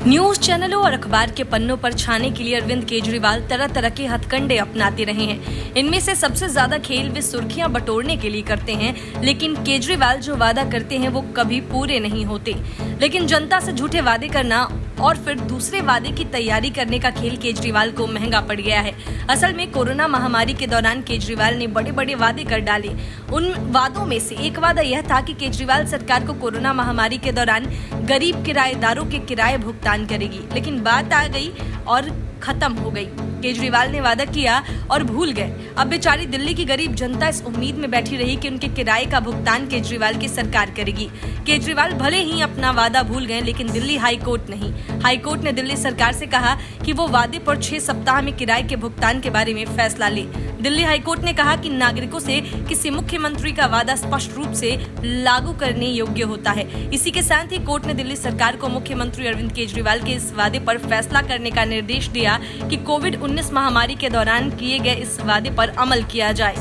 News चैनलों और अखबार के पन्नों पर छाने के लिए अरविंद केजरीवाल तरह तरह के हथकंडे अपनाते रहे हैं। इनमें से सबसे ज्यादा खेल वे सुर्खियां बटोरने के लिए करते हैं, लेकिन केजरीवाल जो वादा करते हैं वो कभी पूरे नहीं होते। लेकिन जनता से झूठे वादे करना और फिर दूसरे वादे की तैयारी करने का खेल केजरीवाल को महंगा पड़ गया है। असल में कोरोना महामारी के दौरान केजरीवाल ने बड़े बड़े वादे कर डाले। उन वादों में से एक वादा यह था कि केजरीवाल सरकार को कोरोना महामारी के दौरान गरीब किराएदारों के किराए भुगतान करेगी, लेकिन बात आ गई और खत्म हो गई। केजरीवाल ने वादा किया और भूल गए। अब बेचारी दिल्ली की गरीब जनता इस उम्मीद में बैठी रही कि उनके किराए का भुगतान केजरीवाल की सरकार करेगी। केजरीवाल भले ही अपना वादा भूल गए, लेकिन दिल्ली हाईकोर्ट नहीं। हाईकोर्ट ने दिल्ली सरकार से कहा कि वो वादे पर 6 सप्ताह में किराए के भुगतान के बारे में फैसला ले। दिल्ली हाईकोर्ट ने कहा कि नागरिकों से किसी मुख्यमंत्री का वादा स्पष्ट रूप से लागू करने योग्य होता है। इसी के साथ ही कोर्ट ने दिल्ली सरकार को मुख्यमंत्री अरविंद केजरीवाल के इस वादे पर फैसला करने का निर्देश दिया कि कोविड-19 महामारी के दौरान किए गए इस वादे पर अमल किया जाए।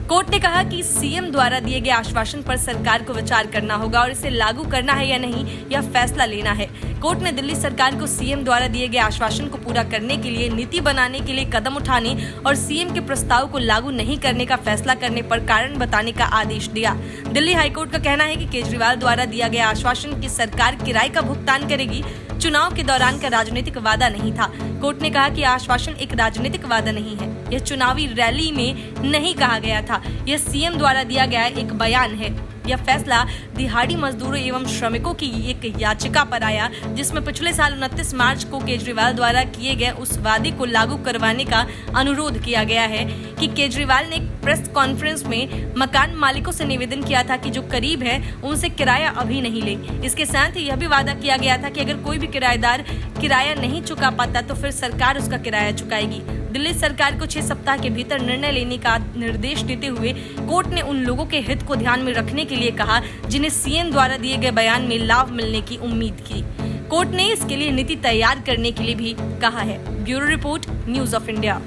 कोर्ट ने कहा कि सीएम द्वारा दिए गए आश्वासन पर सरकार को विचार करना होगा और इसे लागू करना है या नहीं, यह फैसला लेना है। कोर्ट ने दिल्ली सरकार को सीएम द्वारा दिए गए आश्वासन को पूरा करने के लिए नीति बनाने के लिए कदम उठाने और सीएम के प्रस्ताव को लागू नहीं करने का फैसला करने पर कारण बताने का आदेश दिया। दिल्ली हाईकोर्ट का कहना है कि केजरीवाल द्वारा दिया गया आश्वासन कि सरकार किराए का भुगतान करेगी, चुनाव के दौरान का राजनीतिक वादा नहीं था। कोर्ट ने कहा कि आश्वासन एक राजनीतिक वादा नहीं है, यह चुनावी रैली में नहीं कहा गया था, यह सीएम द्वारा दिया गया एक बयान है। यह फैसला दिहाड़ी मजदूरों एवं श्रमिकों की एक याचिका पर आया, जिसमें पिछले साल 29 मार्च को केजरीवाल द्वारा किए गए उस वादे को लागू करवाने का अनुरोध किया गया है कि केजरीवाल ने एक प्रेस कॉन्फ्रेंस में मकान मालिकों से निवेदन किया था कि जो करीब है उनसे किराया अभी नहीं ले। इसके साथ ही यह भी वादा किया गया था कि अगर कोई भी किराएदार किराया नहीं चुका पाता तो फिर सरकार उसका किराया चुकाएगी। दिल्ली सरकार को 6 सप्ताह के भीतर निर्णय लेने का निर्देश देते हुए कोर्ट ने उन लोगों के हित को ध्यान में रखने के लिए कहा जिन्हें सीएम द्वारा दिए गए बयान में लाभ मिलने की उम्मीद की। कोर्ट ने इसके लिए नीति तैयार करने के लिए भी कहा है। Bureau report, news of India.